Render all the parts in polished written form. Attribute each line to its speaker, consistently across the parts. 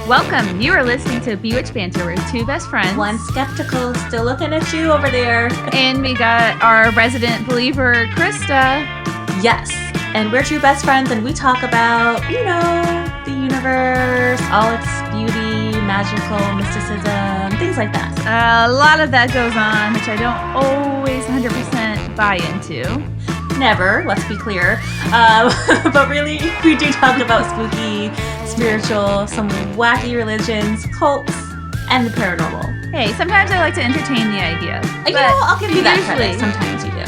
Speaker 1: Welcome. You are listening to Bewitched Banter with two best friends.
Speaker 2: One skeptical, still looking at you over there.
Speaker 1: And we got our resident believer, Krista.
Speaker 2: Yes. And we're two best friends, and we talk about, the universe, all its beauty, magical mysticism, things like that.
Speaker 1: A lot of that goes on, which I don't always 100% buy into.
Speaker 2: Never, let's be clear. But really, we do talk about spooky, spiritual, some wacky religions, cults, and the paranormal.
Speaker 1: Hey, sometimes I like to entertain the idea.
Speaker 2: I'll give you that credit. Sometimes you do.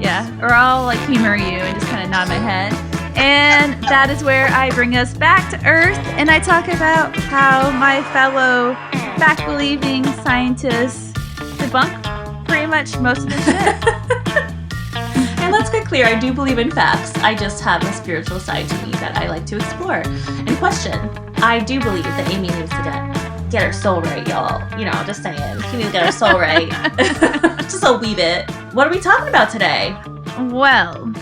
Speaker 1: Yeah, or I'll humor you and just kind of nod my head. And that is where I bring us back to Earth, and I talk about how my fellow fact-believing scientists debunk pretty much most of the shit.
Speaker 2: And let's get clear, I do believe in facts. I just have a spiritual side to me that I like to explore and question. I do believe that Amy needs to get her soul right, y'all. Just saying. She needs to get her soul right. Just a wee bit. What are we talking about today?
Speaker 1: Well,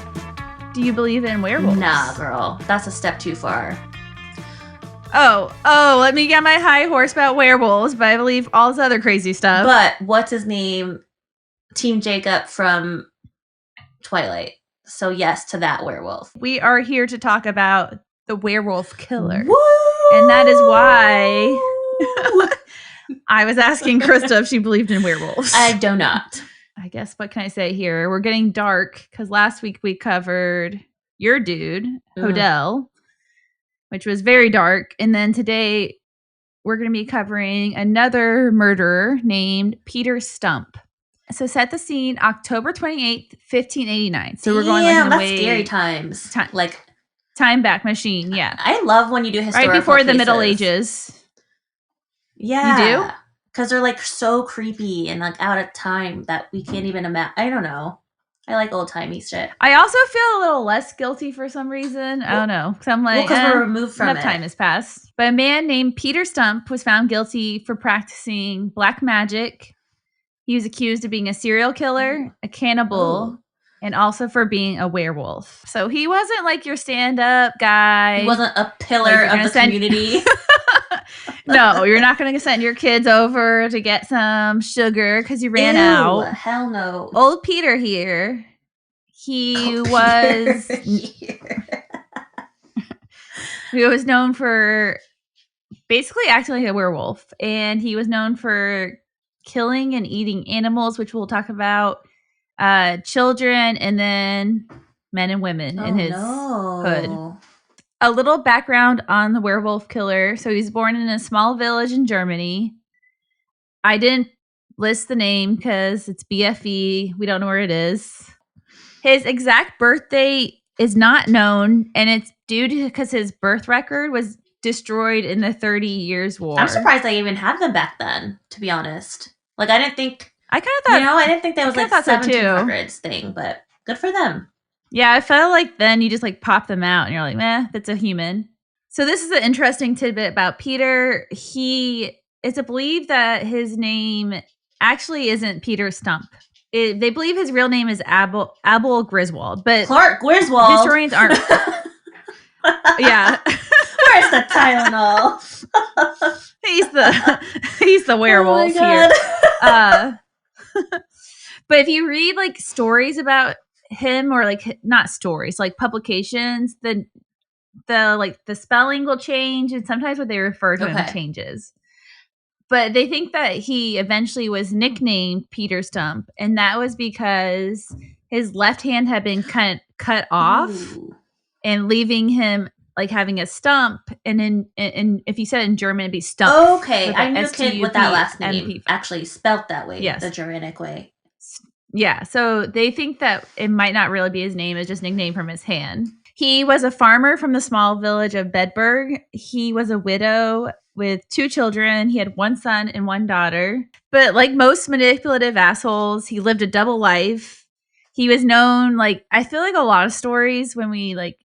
Speaker 1: do you believe in werewolves?
Speaker 2: Nah, girl. That's a step too far.
Speaker 1: Oh, let me get my high horse about werewolves, but I believe all this other crazy stuff.
Speaker 2: But what's his name? Team Jacob from Twilight. So yes to that werewolf.
Speaker 1: We are here to talk about the Werewolf Killer.
Speaker 2: Woo!
Speaker 1: And that is why I was asking Krista if she believed in werewolves.
Speaker 2: I do not.
Speaker 1: I guess, what can I say here? We're getting dark because last week we covered your dude, Hodel, which was very dark. And then today we're going to be covering another murderer named Peter Stumpp. So set the scene, October 28th, 1589. So we're going
Speaker 2: that's scary times.
Speaker 1: Time back machine, yeah.
Speaker 2: I love when you do historical
Speaker 1: right before
Speaker 2: cases.
Speaker 1: The Middle Ages.
Speaker 2: Yeah.
Speaker 1: You do?
Speaker 2: Because they're so creepy and out of time that we can't even imagine. I don't know. I like old-timey shit.
Speaker 1: I also feel a little less guilty for some reason. I don't know. Because I'm like,
Speaker 2: because we're removed from
Speaker 1: enough time has passed. But a man named Peter Stumpp was found guilty for practicing black magic. He was accused of being a serial killer, a cannibal, and also for being a werewolf. So he wasn't your stand-up guy.
Speaker 2: He wasn't a pillar of the community.
Speaker 1: No, you're not going to send your kids over to get some sugar because you ran out.
Speaker 2: Hell no.
Speaker 1: Old Peter here, he was known for basically acting like a werewolf. And he was known for killing and eating animals, which we'll talk about, children, and then men and women in his hood. A little background on the Werewolf Killer. So he was born in a small village in Germany. I didn't list the name because it's BFE. We don't know where it is. His exact birth date is not known, and it's due to because his birth record was destroyed in the 30 Years' War.
Speaker 2: I'm surprised they even had them back then, to be honest. I didn't think...
Speaker 1: I kind of thought...
Speaker 2: I didn't think that was 1700s thing, but good for them.
Speaker 1: Yeah, I felt like then you just pop them out and you're like, meh, that's a human. So this is an interesting tidbit about Peter. It's believed that his name actually isn't Peter Stumpp. They believe his real name is Abel Griswold, but
Speaker 2: Clark Griswold.
Speaker 1: Historians aren't. Yeah.
Speaker 2: Where's the Tylenol?
Speaker 1: he's the werewolf here. But if you read stories about him, or not stories, publications, the spelling will change, and sometimes what they refer to him changes. But they think that he eventually was nicknamed Peter Stumpp, and that was because his left hand had been cut off, and leaving him having a stump, and if you said it in German, it'd be Stumpp.
Speaker 2: Okay, I knew a kid with that last name actually spelt that way,
Speaker 1: yes.
Speaker 2: The Germanic way.
Speaker 1: Yeah, so they think that it might not really be his name, it's just nicknamed from his hand. He was a farmer from the small village of Bedburg. He was a widow with 2 children. He had 1 son and 1 daughter. But like most manipulative assholes, he lived a double life. He was known, I feel like a lot of stories when we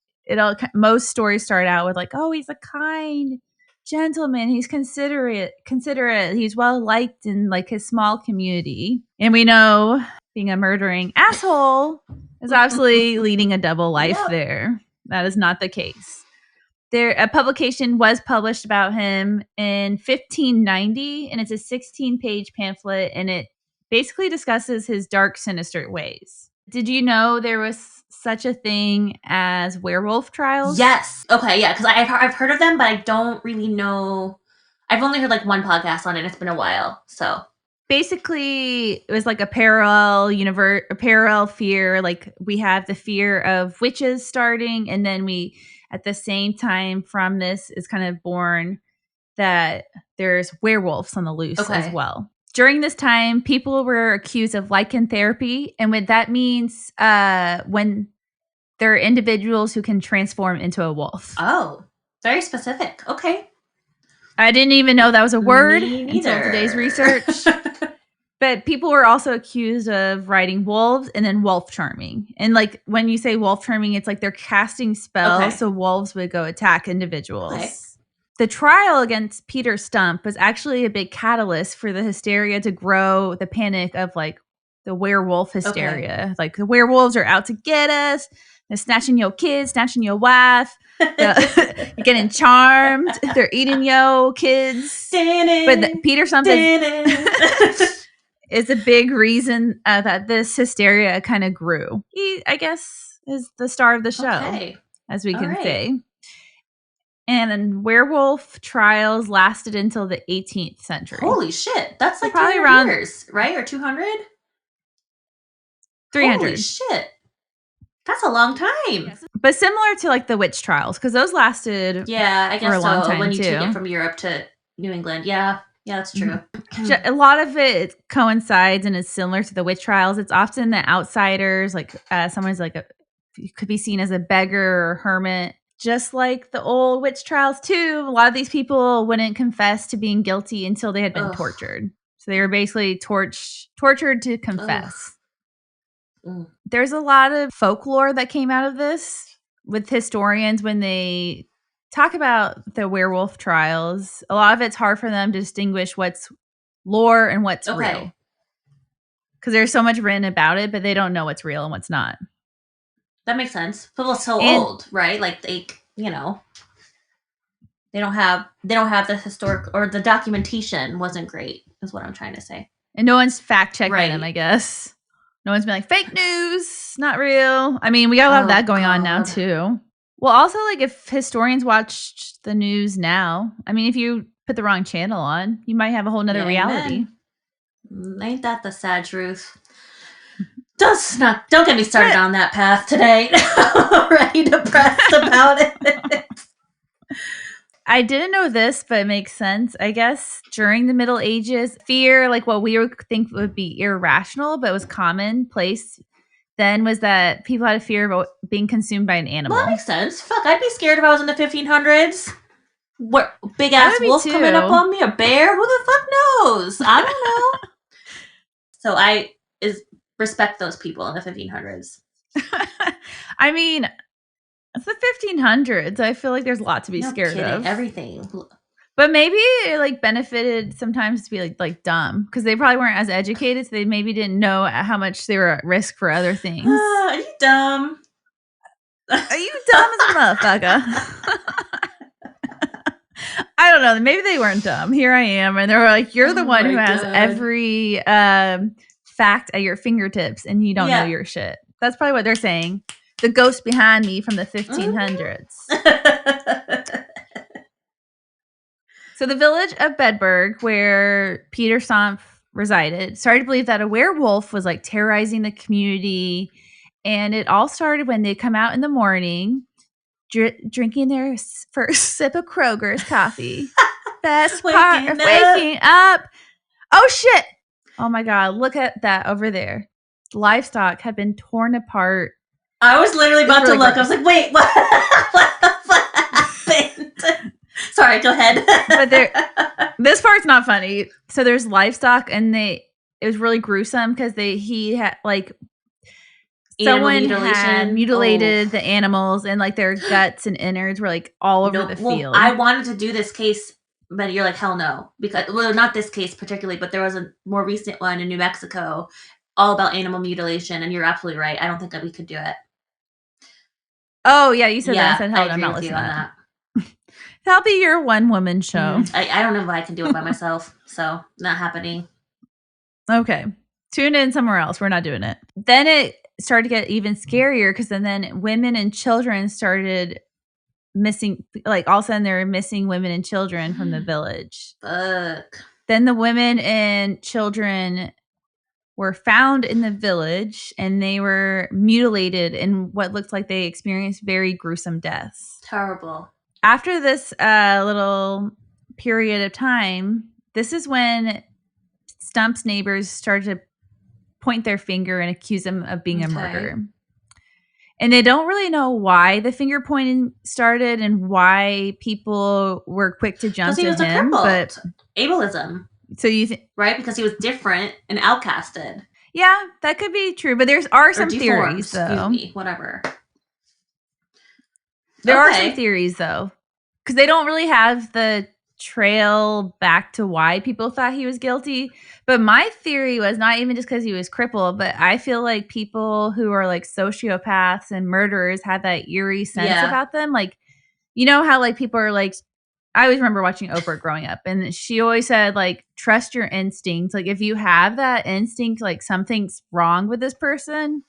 Speaker 1: most stories start out with oh, he's a kind gentleman, he's considerate, he's well liked in his small community. And we know being a murdering asshole is obviously leading a double life there. That is not the case. A publication was published about him in 1590, and it's a 16-page pamphlet, and it basically discusses his dark, sinister ways. Did you know there was such a thing as werewolf trials?
Speaker 2: Yes. Okay, yeah, because I've heard of them, but I don't really know. I've only heard like one podcast on it. It's been a while, so.
Speaker 1: Basically, it was like a parallel universe, a parallel fear. Like we have the fear of witches starting, and then we, at the same time, from this is kind of born that there's werewolves on the loose as well. During this time, people were accused of lycanthropy, and what that means when there are individuals who can transform into a wolf.
Speaker 2: Oh, very specific. Okay.
Speaker 1: I didn't even know that was a word until today's research. But people were also accused of riding wolves and then wolf charming. And like when you say wolf charming, it's like they're casting spells so wolves would go attack individuals. Okay. The trial against Peter Stumpp was actually a big catalyst for the hysteria to grow, the panic of like the werewolf hysteria. Okay. Like the werewolves are out to get us. They're snatching your kids, snatching your wife. You're getting charmed. They're eating your kids. But Peter Stumpp is a big reason that this hysteria kind of grew. He, I guess, is the star of the show, as we can say. And then werewolf trials lasted until the 18th century.
Speaker 2: Holy shit. That's like probably around years, right? Or 200?
Speaker 1: 300.
Speaker 2: Holy shit. That's a long time.
Speaker 1: Yes. But similar to like the witch trials, because those lasted
Speaker 2: I guess
Speaker 1: for a long time
Speaker 2: when you
Speaker 1: too.
Speaker 2: took it from Europe to New England. Yeah, that's true.
Speaker 1: A lot of it coincides and is similar to the witch trials. It's often the outsiders, like someone's like could be seen as a beggar or hermit. Just like the old witch trials too, a lot of these people wouldn't confess to being guilty until they had been tortured. So they were basically tortured to confess. There's a lot of folklore that came out of this with historians when they talk about the werewolf trials. A lot of it's hard for them to distinguish what's lore and what's real. Because there's so much written about it, but they don't know what's real and what's not.
Speaker 2: That makes sense. People are so old, right? Like they don't have the historic or the documentation wasn't great, is what I'm trying to say.
Speaker 1: And no one's fact checking them, I guess. No one's been like, fake news, not real. I mean, we got a lot of that going on now, too. Well, also, like, if historians watched the news now, I mean, if you put the wrong channel on, you might have a whole nother reality.
Speaker 2: Ain't that the sad truth? Don't get me started on that path today. I'm already depressed about it.
Speaker 1: I didn't know this, but it makes sense. I guess during the Middle Ages, fear, like what we would think would be irrational, but was commonplace then, was that people had a fear about being consumed by an animal.
Speaker 2: Well, that makes sense. Fuck, I'd be scared if I was in the 1500s. What, big ass wolf coming up on me? A bear? Who the fuck knows? I don't know. So I respect those people in the 1500s.
Speaker 1: I mean, it's the 1500s. I feel like there's a lot to be scared of.
Speaker 2: Everything.
Speaker 1: But maybe it like benefited sometimes to be like dumb, because they probably weren't as educated, so they maybe didn't know how much they were at risk for other things.
Speaker 2: Are you dumb?
Speaker 1: Are you dumb as a motherfucker? I don't know. Maybe they weren't dumb. Here I am, and they were like, "You're the one who has every fact at your fingertips, and you don't know your shit." That's probably what they're saying. The ghost behind me from the 1500s. So the village of Bedburg, where Peter Stumpp resided, started to believe that a werewolf was like terrorizing the community. And it all started when they come out in the morning, drinking their first sip of Kroger's coffee. Best part of waking up. Oh, shit. Oh, my God. Look at that over there. Livestock had been torn apart.
Speaker 2: I was literally about to look. I was like, wait, what happened? Sorry, go ahead.
Speaker 1: But this part's not funny. So there's livestock, and it was really gruesome because he had like someone had mutilated the animals, and like their guts and innards were like all over the field.
Speaker 2: I wanted to do this case, but you're like, hell no, because not this case particularly, but there was a more recent one in New Mexico, all about animal mutilation, and you're absolutely right. I don't think that we could do it.
Speaker 1: Oh yeah, you said that. I said hell, I'm not listening to that. That'll be your one-woman show.
Speaker 2: I don't know if I can do it by myself, so not happening.
Speaker 1: Okay. Tune in somewhere else. We're not doing it. Then it started to get even scarier because then women and children started missing. Like all of a sudden, they were missing women and children from the village.
Speaker 2: Fuck.
Speaker 1: Then the women and children were found in the village, and they were mutilated in what looked like they experienced very gruesome deaths.
Speaker 2: Terrible.
Speaker 1: After this little period of time, this is when Stumpp's neighbors started to point their finger and accuse him of being a murderer. And they don't really know why the finger pointing started and why people were quick to jump to him.
Speaker 2: Because he was a crippled. But ableism.
Speaker 1: So you think,
Speaker 2: right? Because he was different and outcasted.
Speaker 1: Yeah, that could be true. But there are some theories, though.
Speaker 2: Excuse me, whatever.
Speaker 1: There are some theories, though. Because they don't really have the trail back to why people thought he was guilty. But my theory was not even just because he was crippled, but I feel like people who are like sociopaths and murderers have that eerie sense about them. Like, you know how like people are like, I always remember watching Oprah growing up, and she always said like, trust your instincts. Like if you have that instinct, like something's wrong with this person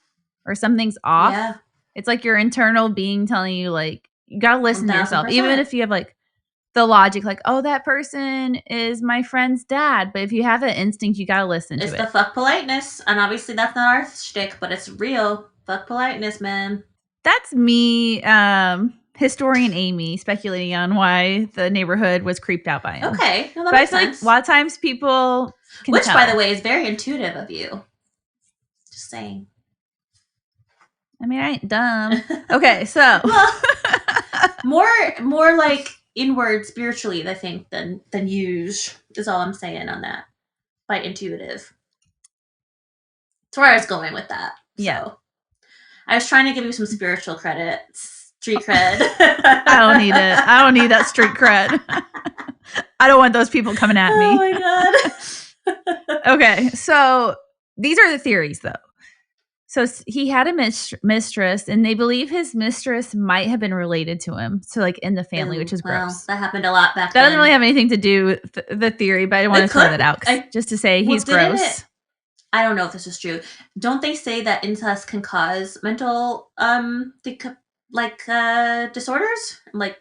Speaker 1: or something's off. It's like your internal being telling you like, you got to listen 1,000%. To yourself. Even if you have like the logic, like, oh, that person is my friend's dad. But if you have that instinct, you got to listen to it.
Speaker 2: It's the fuck politeness. And obviously that's not our shtick, but it's real. Fuck politeness, man.
Speaker 1: That's me, historian Amy, speculating on why the neighborhood was creeped out by him.
Speaker 2: Okay. No, that
Speaker 1: but
Speaker 2: makes
Speaker 1: I feel
Speaker 2: sense.
Speaker 1: like a lot of times people can
Speaker 2: Which,
Speaker 1: tell.
Speaker 2: by the way, is very intuitive of you. Just saying.
Speaker 1: I mean, I ain't dumb. Okay, so.
Speaker 2: Well, more like inward spiritually, I think, than use is all I'm saying on that. By intuitive. That's where I was going with that.
Speaker 1: Yeah.
Speaker 2: So, I was trying to give you some spiritual credit. Street cred.
Speaker 1: I don't need it. I don't need that street cred. I don't want those people coming at me.
Speaker 2: Oh my God.
Speaker 1: Okay, so these are the theories, though. So he had a mistress, and they believe his mistress might have been related to him. So, like, in the family, which is gross.
Speaker 2: That happened a lot back
Speaker 1: then.
Speaker 2: That
Speaker 1: doesn't really have anything to do with the theory, but I want to throw that out just to say he's gross.
Speaker 2: I don't know if this is true. Don't they say that incest can cause mental, disorders? Like,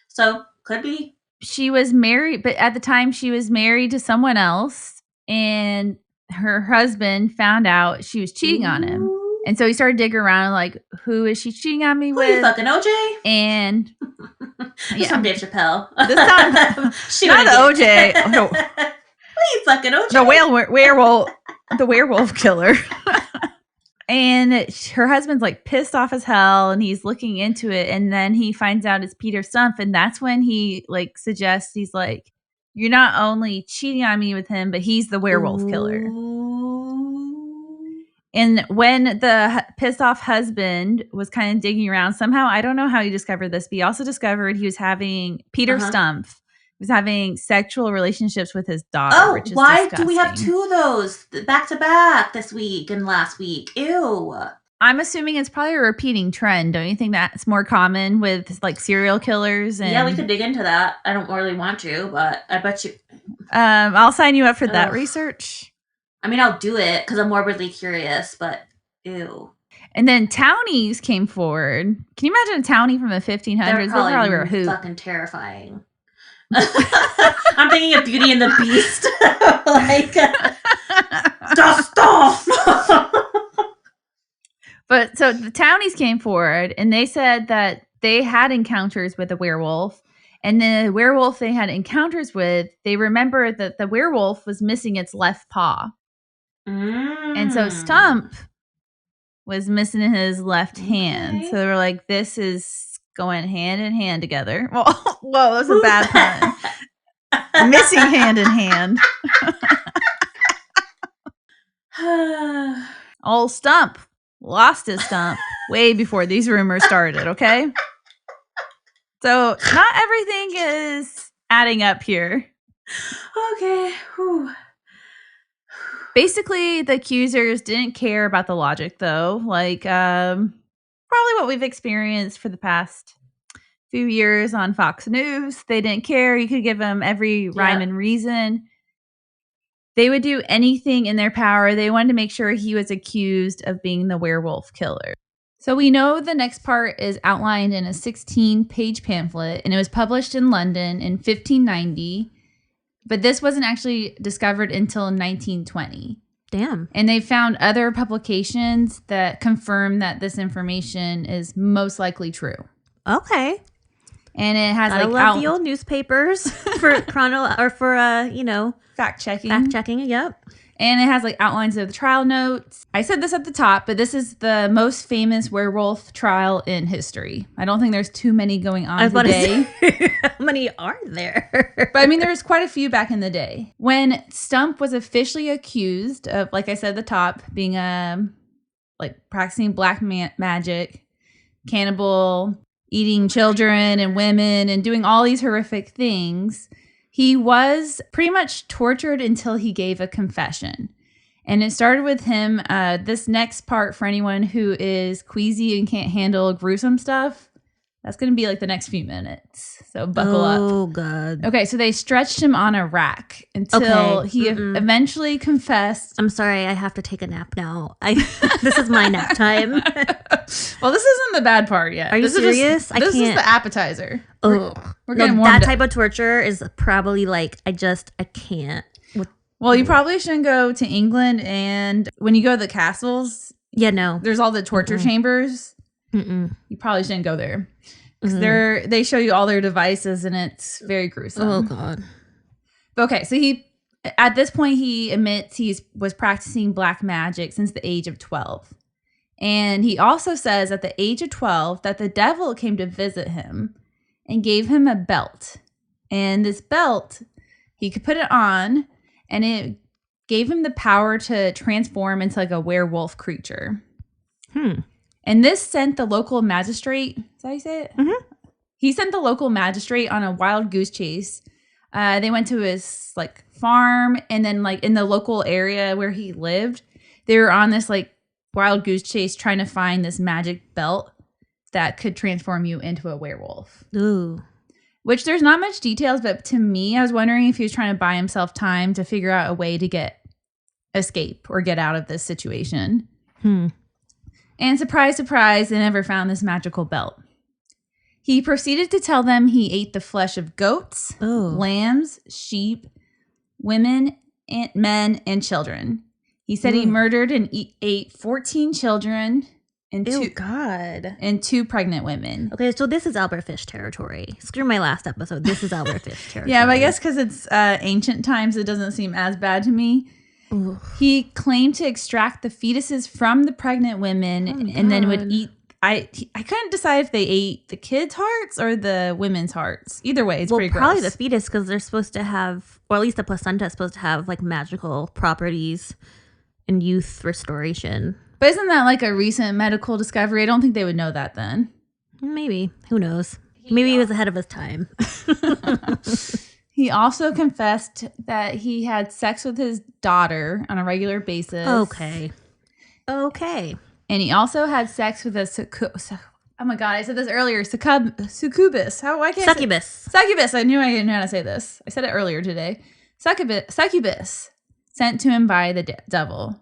Speaker 2: so could be.
Speaker 1: She was married, but at the time she was married to someone else, and her husband found out she was cheating on him. And so he started digging around, like, who is she cheating on me with?
Speaker 2: Who, you fucking OJ?
Speaker 1: And
Speaker 2: This from Dave Chappelle.
Speaker 1: This time, not the OJ. No.
Speaker 2: Who you fucking OJ?
Speaker 1: The werewolf killer. And her husband's like pissed off as hell, and he's looking into it, and then he finds out it's Peter Stumpp, and that's when he like suggests, he's like, you're not only cheating on me with him, but he's the werewolf killer. And when the pissed off husband was kind of digging around, somehow, I don't know how he discovered this, but he also discovered he was having, Peter Stumpp was having sexual relationships with his daughter.
Speaker 2: Oh,
Speaker 1: which is
Speaker 2: why
Speaker 1: disgusting.
Speaker 2: Do we have two of those back to back this week and last week? Ew.
Speaker 1: I'm assuming it's probably a repeating trend. Don't you think that's more common with like serial killers? And
Speaker 2: yeah, we could dig into that. I don't really want to, but I bet you.
Speaker 1: I'll sign you up for that research.
Speaker 2: I mean, I'll do it because I'm morbidly curious, but ew.
Speaker 1: And then townies came forward. Can you imagine a townie from the 1500s?
Speaker 2: They probably
Speaker 1: were who?
Speaker 2: Fucking terrifying. I'm thinking of Beauty and the Beast. Like, dust off.
Speaker 1: But so the townies came forward, and they said that they had encounters with a werewolf, and the werewolf they had encounters with, they remembered that the werewolf was missing its left paw. And so Stumpp was missing his left hand. So they were like, this is going hand in hand together. Well, whoa, that's a bad pun. Missing hand in hand. Old Stumpp lost his stump way before these rumors started, okay? So not everything is adding up here.
Speaker 2: Okay. Whew.
Speaker 1: Basically, the accusers didn't care about the logic, though. Like, probably what we've experienced for the past few years on Fox News. They didn't care. You could give them every rhyme and reason. They would do anything in their power. They wanted to make sure he was accused of being the werewolf killer. So we know the next part is outlined in a 16-page pamphlet, and it was published in London in 1590. But this wasn't actually discovered until 1920.
Speaker 2: Damn.
Speaker 1: And they found other publications that confirm that this information is most likely true.
Speaker 2: Okay.
Speaker 1: And it has
Speaker 2: I love the old newspapers for fact checking. Yep.
Speaker 1: And it has outlines of the trial notes. I said this at the top, but this is the most famous werewolf trial in history. I don't think there's too many going on today.
Speaker 2: How many are there?
Speaker 1: But I mean, there's quite a few back in the day. When Stumpp was officially accused of, like I said at the top, being practicing black magic, cannibal, eating children and women, and doing all these horrific things, he was pretty much tortured until he gave a confession. And it started with him. This next part, for anyone who is queasy and can't handle gruesome stuff, that's going to be the next few minutes. So buckle up.
Speaker 2: Oh, God.
Speaker 1: Okay, so they stretched him on a rack until he eventually confessed.
Speaker 2: I'm sorry, I have to take a nap now. This is my nap time.
Speaker 1: Well, this isn't the bad part yet.
Speaker 2: Are you serious?
Speaker 1: This is the appetizer.
Speaker 2: Oh,
Speaker 1: we're getting warmed
Speaker 2: that
Speaker 1: up.
Speaker 2: type of torture is probably I can't.
Speaker 1: Well, you probably shouldn't go to England, and when you go to the castles, there's all the torture chambers. You probably shouldn't go there because they show you all their devices, and it's very gruesome.
Speaker 2: Oh, God.
Speaker 1: Okay, so at this point he admits he was practicing black magic since the age of 12. And he also says at the age of 12 that the devil came to visit him and gave him a belt. And this belt, he could put it on, and it gave him the power to transform into a werewolf creature. And this sent the local magistrate, is that how you say it? Mm-hmm. He sent the local magistrate on a wild goose chase. They went to his farm, and then in the local area where he lived, they were on this wild goose chase trying to find this magic belt that could transform you into a werewolf.
Speaker 2: Ooh.
Speaker 1: Which there's not much details, but to me, I was wondering if he was trying to buy himself time to figure out a way to escape or get out of this situation. And surprise, surprise, they never found this magical belt. He proceeded to tell them he ate the flesh of goats, lambs, sheep, women, and men, and children. He said he murdered and ate 14 children and two pregnant women.
Speaker 2: Okay, so this is Albert Fish territory. Screw my last episode. This is Albert Fish territory.
Speaker 1: Yeah, but I guess because it's ancient times, it doesn't seem as bad to me. Ooh. He claimed to extract the fetuses from the pregnant women and then would eat. I couldn't decide if they ate the kids' hearts or the women's hearts. Either way, it's pretty gross.
Speaker 2: Probably the fetus, because they're supposed to have, or at least the placenta is supposed to have magical properties and youth restoration.
Speaker 1: But isn't that a recent medical discovery? I don't think they would know that then.
Speaker 2: Maybe. Who knows? Maybe he was ahead of his time.
Speaker 1: He also confessed that he had sex with his daughter on a regular basis.
Speaker 2: Okay.
Speaker 1: And he also had sex with a oh my God, I said this earlier. Succubus. Succubus. I knew I didn't know how to say this. I said it earlier today. Succubus. Sent to him by the devil.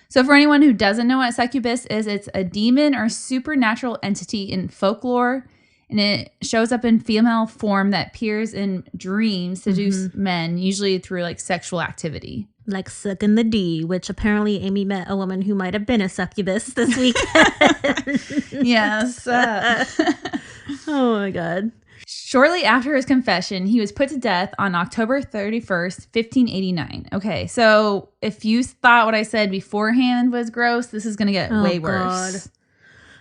Speaker 1: So for anyone who doesn't know what succubus is, it's a demon or supernatural entity in folklore, and it shows up in female form that appears in dreams, seduce men, usually through sexual activity.
Speaker 2: Like sucking the D, which apparently Amy met a woman who might have been a succubus this weekend.
Speaker 1: Yes.
Speaker 2: Oh my God.
Speaker 1: Shortly after his confession, he was put to death on October 31st, 1589. Okay, so if you thought what I said beforehand was gross, this is going to get way worse.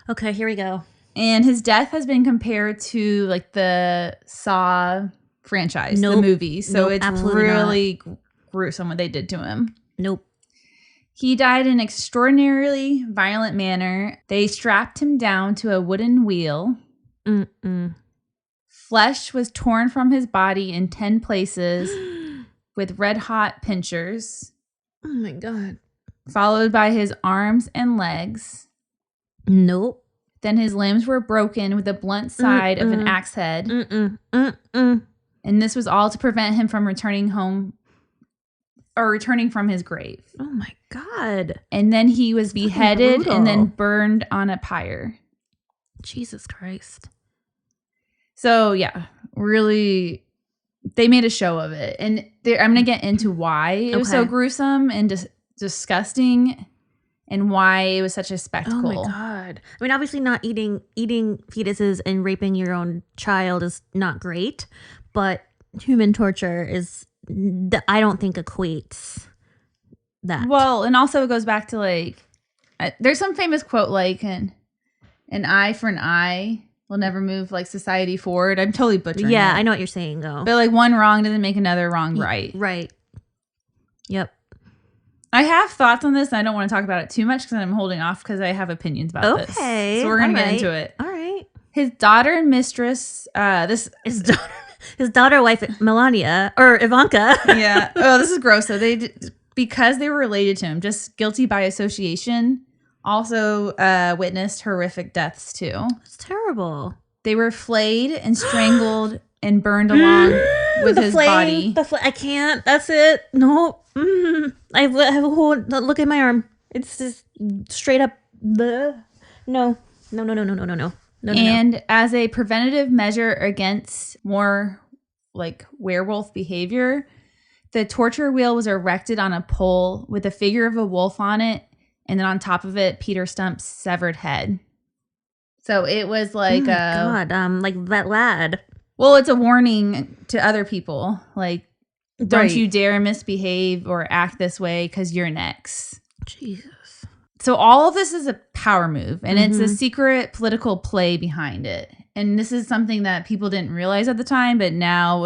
Speaker 2: Okay, here we go.
Speaker 1: And his death has been compared to the Saw franchise, the movie. So it's really gruesome what they did to him.
Speaker 2: Nope.
Speaker 1: He died in an extraordinarily violent manner. They strapped him down to a wooden wheel. Flesh was torn from his body in 10 places with red-hot pincers.
Speaker 2: Oh, my God.
Speaker 1: Followed by his arms and legs.
Speaker 2: Nope.
Speaker 1: Then his limbs were broken with the blunt side of an axe head. And this was all to prevent him from returning home or returning from his grave.
Speaker 2: Oh my God.
Speaker 1: And then he was beheaded and then burned on a pyre.
Speaker 2: Jesus Christ.
Speaker 1: So, yeah, really, they made a show of it. And I'm going to get into why it was so gruesome and disgusting and why it was such a spectacle.
Speaker 2: Oh, my God. I mean, obviously not eating fetuses and raping your own child is not great, but human torture is, I don't think equates that.
Speaker 1: Well, and also it goes back to, like, there's some famous quote, like, an eye for an eye will never move, like, society forward. I'm totally butchering it.
Speaker 2: I know what you're saying, though.
Speaker 1: But, like, one wrong doesn't make another wrong right.
Speaker 2: Right. Yep.
Speaker 1: I have thoughts on this, and I don't want to talk about it too much because I'm holding off because I have opinions about this.
Speaker 2: Okay.
Speaker 1: So we're going to get into it.
Speaker 2: All right.
Speaker 1: His daughter and mistress,
Speaker 2: his daughter, wife, Melania, or Ivanka.
Speaker 1: Yeah. Oh, this is gross, though. Because they were related to him, just guilty by association, also witnessed horrific deaths, too.
Speaker 2: It's terrible.
Speaker 1: They were flayed and strangled and burned along with his body.
Speaker 2: I can't. That's it. No. I have a whole look at my arm. It's just straight up. No.
Speaker 1: And as a preventative measure against more like werewolf behavior, the torture wheel was erected on a pole with a figure of a wolf on it, and then on top of it, Peter Stumpp's severed head. So it was like
Speaker 2: like that lad.
Speaker 1: Well, it's a warning to other people, like, don't you dare misbehave or act this way because you're next.
Speaker 2: Jesus.
Speaker 1: So all of this is a power move, and it's a secret political play behind it. And this is something that people didn't realize at the time, but now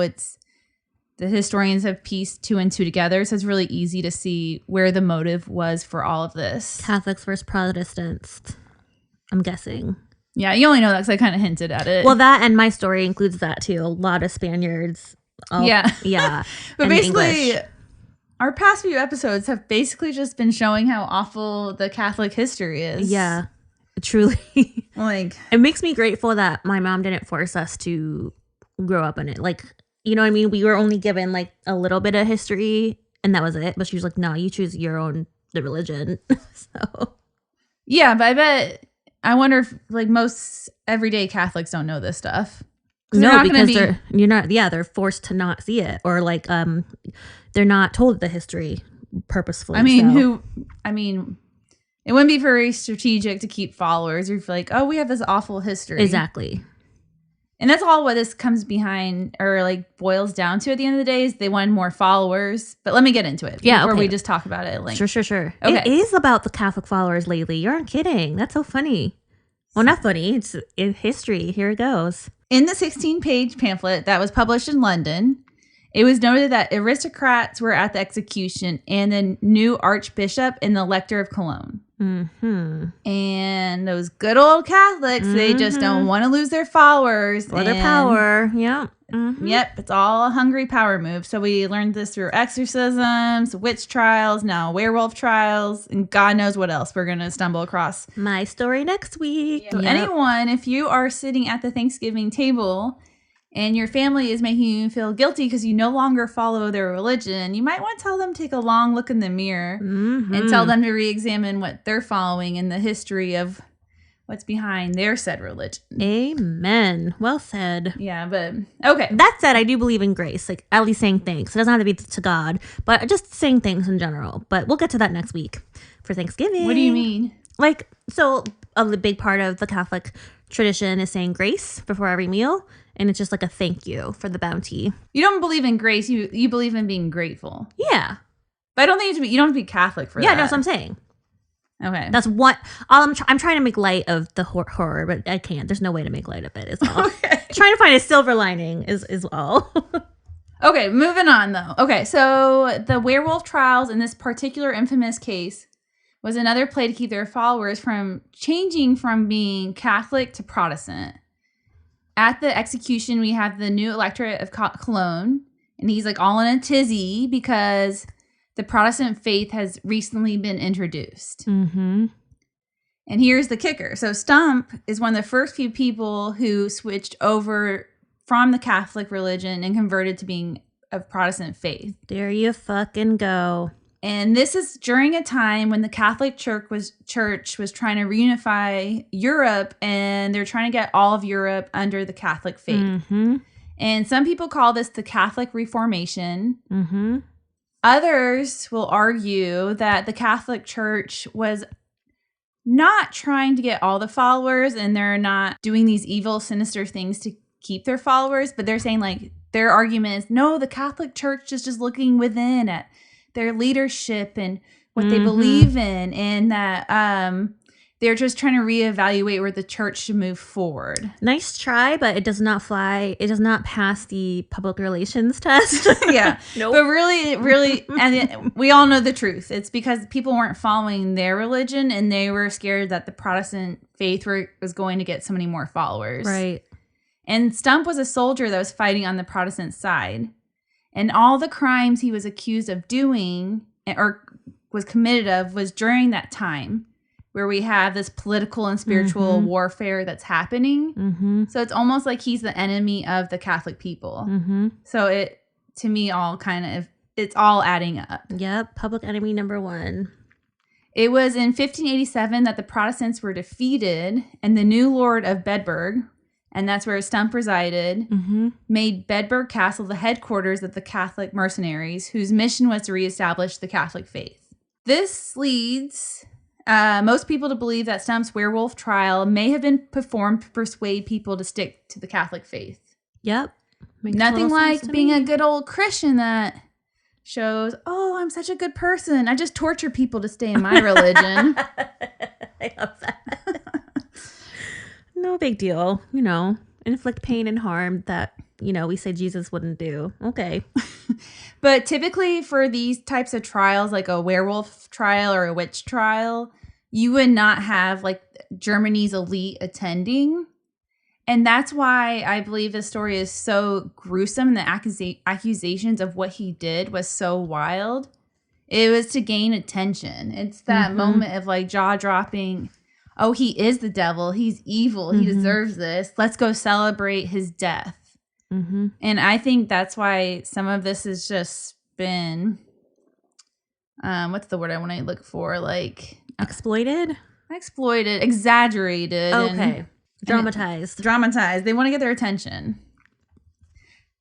Speaker 1: the historians have pieced two and two together, so it's really easy to see where the motive was for all of this.
Speaker 2: Catholics versus Protestants, I'm guessing.
Speaker 1: Yeah, you only know that because I kind of hinted at it.
Speaker 2: Well, that and my story includes that too. A lot of Spaniards. Yeah.
Speaker 1: But basically, English. Our past few episodes have basically just been showing how awful the Catholic history is.
Speaker 2: Yeah, truly.
Speaker 1: Like,
Speaker 2: it makes me grateful that my mom didn't force us to grow up in it. Like, you know what I mean? We were only given like a little bit of history and that was it. But she was like, no, you choose the religion. So.
Speaker 1: Yeah, but I wonder if like most everyday Catholics don't know this stuff.
Speaker 2: No, because they're forced to not see it, or like they're not told the history purposefully.
Speaker 1: I mean, it wouldn't be very strategic to keep followers. You're like, oh, we have this awful history.
Speaker 2: Exactly.
Speaker 1: And that's all what this comes behind or like boils down to at the end of the day is they wanted more followers. But let me get into it before we just talk about it at length.
Speaker 2: Sure.
Speaker 1: Okay.
Speaker 2: It is about the Catholic followers lately. You aren't kidding. That's so funny. Well, not funny. It's in history. Here it goes.
Speaker 1: In the 16-page pamphlet that was published in London, it was noted that aristocrats were at the execution and the new archbishop and the elector of Cologne. And those good old Catholics, they just don't want to lose their followers.
Speaker 2: Or their power. Yeah.
Speaker 1: Yep, it's all a hungry power move. So we learned this through exorcisms, witch trials, now werewolf trials, and God knows what else we're going to stumble across.
Speaker 2: My story next week.
Speaker 1: So anyone, if you are sitting at the Thanksgiving table and your family is making you feel guilty because you no longer follow their religion, you might want to tell them to take a long look in the mirror and tell them to re-examine what they're following in the history of what's behind their said religion.
Speaker 2: Amen. Well said.
Speaker 1: Yeah, but okay.
Speaker 2: That said, I do believe in grace, like at least saying thanks. It doesn't have to be to God, but just saying thanks in general. But we'll get to that next week for Thanksgiving.
Speaker 1: What do you mean?
Speaker 2: Like, so a big part of the Catholic tradition is saying grace before every meal. And it's just like a thank you for the bounty.
Speaker 1: You don't believe in grace. You believe in being grateful.
Speaker 2: Yeah.
Speaker 1: But I don't think you don't have to be Catholic for that.
Speaker 2: Yeah, no, that's what I'm saying.
Speaker 1: Okay.
Speaker 2: That's what I'm trying to make light of the horror, but I can't. There's no way to make light of it. Is all.
Speaker 1: Okay.
Speaker 2: Trying to find a silver lining is all.
Speaker 1: Okay, moving on though. Okay, so the Werewolf Trials in this particular infamous case was another play to keep their followers from changing from being Catholic to Protestant. At the execution, we have the new electorate of Cologne, and he's like all in a tizzy because the Protestant faith has recently been introduced. And here's the kicker. So Stumpp is one of the first few people who switched over from the Catholic religion and converted to being of Protestant faith.
Speaker 2: There you fucking go.
Speaker 1: And this is during a time when the Catholic Church was trying to reunify Europe, and they're trying to get all of Europe under the Catholic faith.
Speaker 2: Mm-hmm.
Speaker 1: And some people call this the Catholic Reformation.
Speaker 2: Mm-hmm.
Speaker 1: Others will argue that the Catholic Church was not trying to get all the followers, and they're not doing these evil, sinister things to keep their followers, but they're saying, like, their argument is, no, the Catholic Church is just looking within at their leadership and what they believe in, and that they're just trying to reevaluate where the church should move forward.
Speaker 2: Nice try, but it does not fly. It does not pass the public relations test.
Speaker 1: Yeah.
Speaker 2: Nope.
Speaker 1: But really, and we all know the truth. It's because people weren't following their religion, and they were scared that the Protestant faith was going to get so many more followers.
Speaker 2: Right.
Speaker 1: And Stumpp was a soldier that was fighting on the Protestant side. And all the crimes he was accused of doing or was committed of was during that time where we have this political and spiritual warfare that's happening.
Speaker 2: Mm-hmm.
Speaker 1: So it's almost like he's the enemy of the Catholic people.
Speaker 2: Mm-hmm.
Speaker 1: So it, to me, all kind of, it's all adding up.
Speaker 2: Yep. Public enemy number one.
Speaker 1: It was in 1587 that the Protestants were defeated, and the new Lord of Bedburg, and that's where Stumpp resided, made Bedburg Castle the headquarters of the Catholic mercenaries, whose mission was to reestablish the Catholic faith. This leads most people to believe that Stumpp's werewolf trial may have been performed to persuade people to stick to the Catholic faith.
Speaker 2: Yep. Makes
Speaker 1: Nothing
Speaker 2: total sense
Speaker 1: like
Speaker 2: to
Speaker 1: being
Speaker 2: me.
Speaker 1: a good old Christian that shows, oh, I'm such a good person. I just torture people to stay in my religion.
Speaker 2: I love that. No big deal. You know, inflict pain and harm that, you know, we say Jesus wouldn't do. Okay.
Speaker 1: But typically for these types of trials, like a werewolf trial or a witch trial, you would not have like Germany's elite attending. And that's why I believe this story is so gruesome. The accusations of what he did was so wild. It was to gain attention. It's that moment of like jaw dropping. Oh, he is the devil. He's evil. He deserves this. Let's go celebrate his death. And I think that's why some of this has just been, what's the word I want to look for? Like
Speaker 2: Exploited?
Speaker 1: Exaggerated.
Speaker 2: Okay. Dramatized.
Speaker 1: Dramatized. They want to get their attention.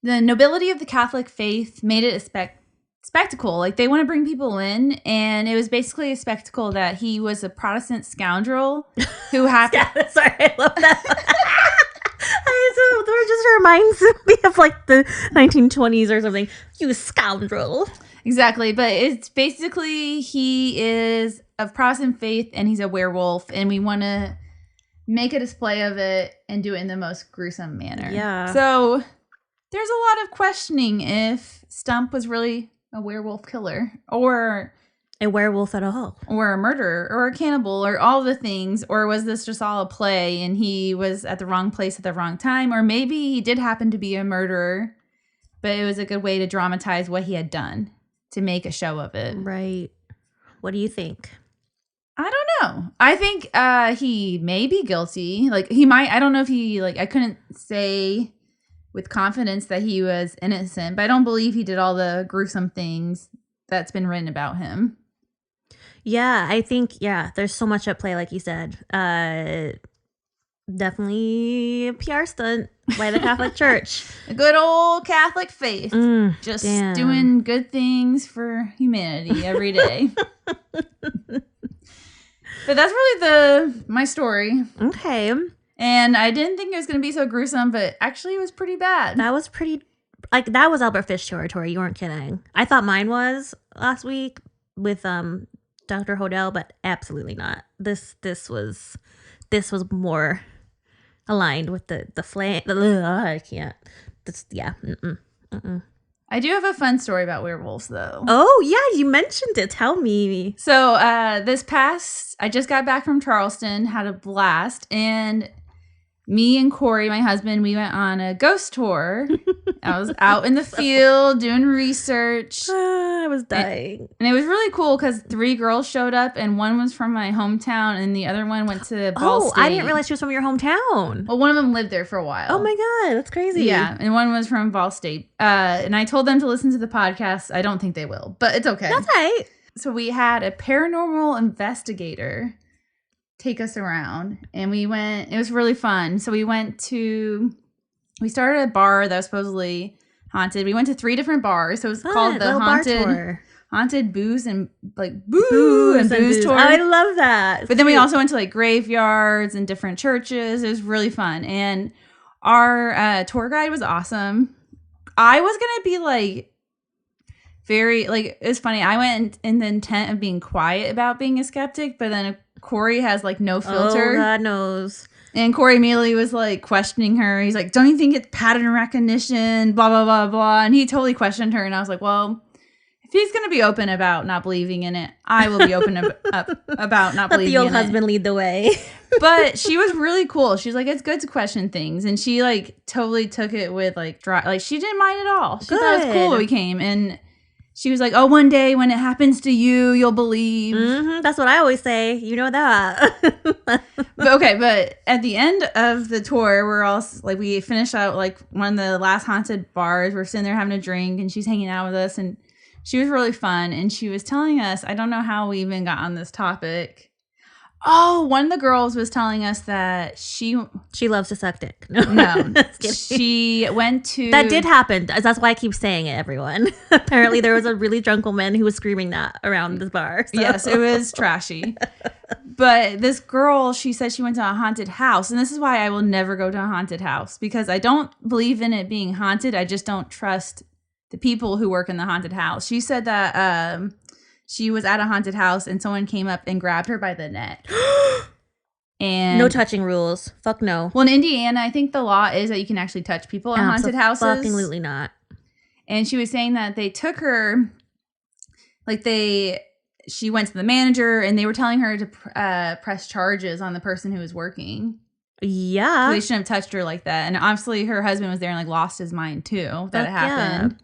Speaker 1: The nobility of the Catholic faith made it a spectacle. Like, they want to bring people in, and it was basically a spectacle that he was a Protestant scoundrel who happened.
Speaker 2: Yeah, sorry, I love that. It just reminds me of like the 1920s or something. You scoundrel.
Speaker 1: Exactly. But it's basically he is of Protestant faith, and he's a werewolf, and we want to make a display of it and do it in the most gruesome manner.
Speaker 2: Yeah.
Speaker 1: So there's a lot of questioning if Stumpp was really a werewolf killer or
Speaker 2: a werewolf at all,
Speaker 1: or a murderer or a cannibal or all the things, or was this just all a play and he was at the wrong place at the wrong time, or maybe he did happen to be a murderer, but it was a good way to dramatize what he had done to make a show of it.
Speaker 2: Right. What do you think?
Speaker 1: I don't know. I think he may be guilty. Like, he might. I don't know if he, like, I couldn't say with confidence that he was innocent, but I don't believe he did all the gruesome things that's been written about him.
Speaker 2: Yeah, I think, there's so much at play, like you said. Definitely a PR stunt by the Catholic Church.
Speaker 1: A good old Catholic faith. Just
Speaker 2: damn.
Speaker 1: doing good things for humanity every day. But that's really my story.
Speaker 2: Okay.
Speaker 1: And I didn't think it was going to be so gruesome, but actually it was pretty bad.
Speaker 2: That was pretty, like, that was Albert Fish territory. You weren't kidding. I thought mine was last week with Dr. Hodel, but absolutely not. This was more aligned with the flame. I can't.
Speaker 1: I do have a fun story about werewolves, though.
Speaker 2: Oh, yeah, you mentioned it. Tell me.
Speaker 1: So I just got back from Charleston, had a blast, and me and Corey, my husband, we went on a ghost tour. I was out in the field doing research.
Speaker 2: I was dying.
Speaker 1: And it was really cool because 3 girls showed up, and one was from my hometown, and the other one went to Ball State.
Speaker 2: I didn't realize she was from your hometown.
Speaker 1: Well, one of them lived there for a while.
Speaker 2: Oh my God, that's crazy.
Speaker 1: Yeah, and one was from Ball State. And I told them to listen to the podcast. I don't think they will, but it's okay.
Speaker 2: That's right.
Speaker 1: So we had a paranormal investigator take us around, and we went. It was really fun. So we started at a bar that was supposedly haunted. We went to 3 different bars. So it was called the haunted booze and booze tour.
Speaker 2: I love that.
Speaker 1: But then we also went to like graveyards and different churches. It was really fun. And our tour guide was awesome. I was going to be like very, like, it's funny. I went in the intent of being quiet about being a skeptic, but then Corey has like no filter.
Speaker 2: Oh, God knows.
Speaker 1: And Corey immediately was like questioning her. He's like, don't you think it's pattern recognition? Blah, blah, blah, blah. And he totally questioned her. And I was like, well, if he's going to be open about not believing in it, I will be open about not believing in it. Let
Speaker 2: the old husband lead the way.
Speaker 1: But she was really cool. She's like, it's good to question things. And she like totally took it with like dry. Like she didn't mind at all. She thought it was cool when we came. And she was like, oh, one day when it happens to you, you'll believe.
Speaker 2: Mm-hmm, that's what I always say. You know that.
Speaker 1: But at the end of the tour, we're all like, we finished out like one of the last haunted bars. We're sitting there having a drink, and she's hanging out with us. And she was really fun. And she was telling us, I don't know how we even got on this topic. Oh, one of the girls was telling us that she
Speaker 2: loves to suck dick.
Speaker 1: No. She went to...
Speaker 2: That did happen. That's why I keep saying it, everyone. Apparently, there was a really drunk woman who was screaming that around this bar. So.
Speaker 1: Yes, it was trashy. But this girl, she said she went to a haunted house. And this is why I will never go to a haunted house. Because I don't believe in it being haunted. I just don't trust the people who work in the haunted house. She said that... she was at a haunted house and someone came up and grabbed her by the neck. And
Speaker 2: no touching rules. Fuck no.
Speaker 1: Well, in Indiana, I think the law is that you can actually touch people in haunted houses.
Speaker 2: Absolutely not.
Speaker 1: And she was saying that they took her, like she went to the manager and they were telling her to press charges on the person who was working.
Speaker 2: Yeah.
Speaker 1: So they shouldn't have touched her like that. And obviously her husband was there and like lost his mind too that it happened. Yeah.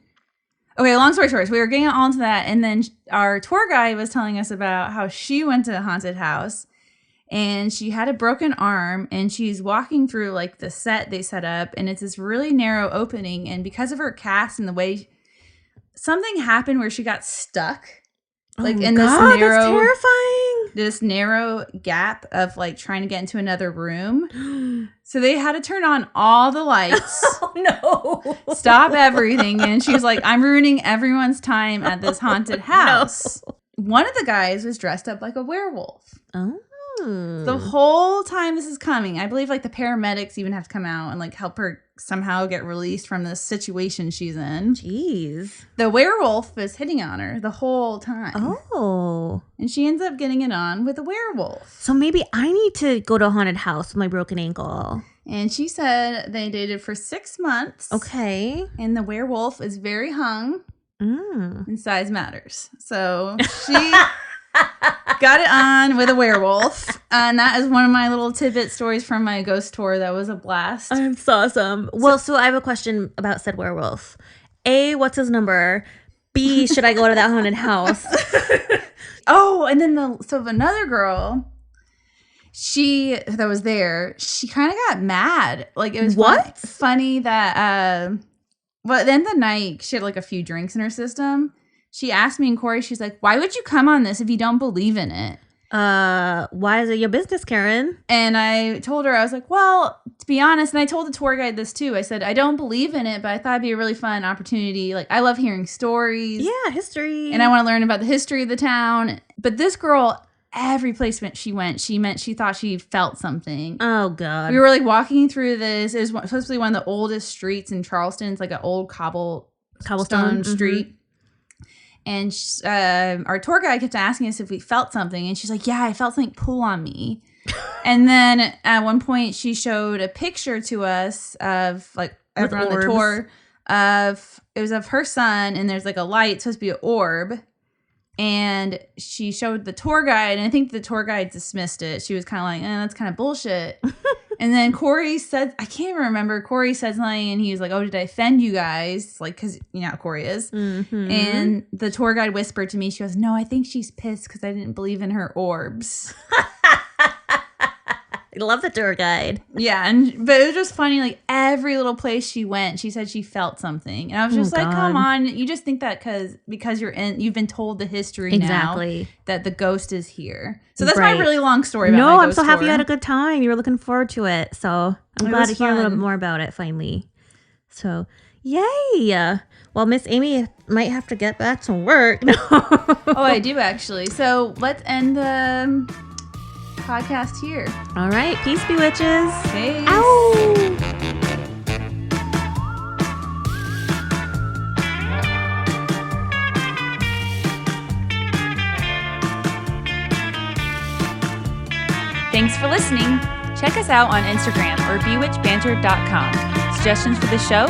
Speaker 1: Okay, long story short, we were getting on to that, and then our tour guide was telling us about how she went to a haunted house, and she had a broken arm, and she's walking through, like, the set they set up, and it's this really narrow opening, and because of her cast and the way something happened where she got stuck, like, in this narrow...
Speaker 2: that's terrifying!
Speaker 1: This narrow gap of, like, trying to get into another room. So they had to turn on all the lights.
Speaker 2: Oh, no.
Speaker 1: Stop everything. And she was like, I'm ruining everyone's time at this haunted house. No. One of the guys was dressed up like a werewolf.
Speaker 2: Oh.
Speaker 1: The whole time this is coming, I believe like the paramedics even have to come out and like help her somehow get released from the situation she's in.
Speaker 2: Jeez.
Speaker 1: The werewolf was hitting on her the whole time.
Speaker 2: Oh.
Speaker 1: And she ends up getting it on with a werewolf.
Speaker 2: So maybe I need to go to a haunted house with my broken ankle.
Speaker 1: And she said they dated for 6 months.
Speaker 2: Okay.
Speaker 1: And the werewolf is very hung. And size matters. So she got it on with a werewolf. And that is one of my little tidbit stories from my ghost tour. That was a blast.
Speaker 2: That's awesome. Well, so I have a question about said werewolf. A, what's his number? B, should I go to that haunted house?
Speaker 1: Oh, and then another girl, that was there, she kind of got mad. Like, it was funny that, well, at the end of the night, she had like a few drinks in her system. She asked me and Corey, she's like, why would you come on this if you don't believe in it?
Speaker 2: Why is it your business, Karen?
Speaker 1: And I told her, I was like, well, to be honest, and I told the tour guide this too. I said, I don't believe in it, but I thought it'd be a really fun opportunity. Like, I love hearing stories.
Speaker 2: Yeah, history.
Speaker 1: And I want to learn about the history of the town. But this girl, every place she went, she thought she felt something.
Speaker 2: Oh, God.
Speaker 1: We were like walking through this. It was supposed to be one of the oldest streets in Charleston. It's like an old cobblestone street. And our tour guide kept asking us if we felt something. And she's like, yeah, I felt something pull on me. And then at one point she showed a picture to us of like everyone on the tour it was of her son. And there's like a light, it's supposed to be an orb. And she showed the tour guide. And I think the tour guide dismissed it. She was kind of like, that's kind of bullshit. And then Corey said, I can't remember. Corey said something and he was like, oh, did I offend you guys? Like, because you know how Corey is.
Speaker 2: Mm-hmm.
Speaker 1: And the tour guide whispered to me, she goes, no, I think she's pissed because I didn't believe in her orbs.
Speaker 2: I love the tour guide.
Speaker 1: Yeah, but it was just funny. Like every little place she went, she said she felt something, and I was just like,
Speaker 2: God.
Speaker 1: "Come on, you just think that because you've been told the history
Speaker 2: Exactly.
Speaker 1: now that the ghost is here." So that's
Speaker 2: Right.
Speaker 1: my really long story. About
Speaker 2: No,
Speaker 1: my
Speaker 2: I'm
Speaker 1: ghost
Speaker 2: so happy you
Speaker 1: tour.
Speaker 2: had a good time. You were looking forward to it, so I'm
Speaker 1: It
Speaker 2: glad
Speaker 1: was
Speaker 2: to hear a little
Speaker 1: fun.
Speaker 2: bit more about it finally. So, yay! Well, Miss Amy might have to get back to work. No.
Speaker 1: Oh, I do actually. So let's end the podcast here.
Speaker 2: All right, peace, bewitches.
Speaker 1: Peace.
Speaker 2: Ow!
Speaker 1: Thanks for listening. Check us out on Instagram or bewitchbanter.com. Suggestions for the show?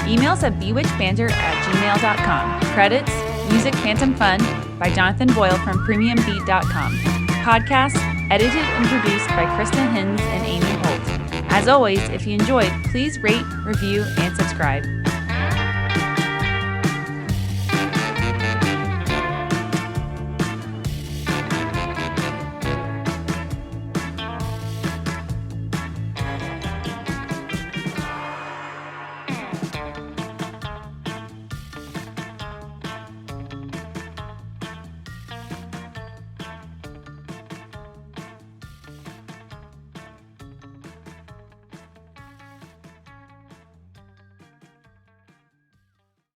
Speaker 1: Emails at bewitchbanter@gmail.com. Credits, Music Phantom Fun by Jonathan Boyle from premiumbeat.com. Podcast, edited and produced by Kristen Hinz and Amy Holt. As always, if you enjoyed, please rate, review, and subscribe.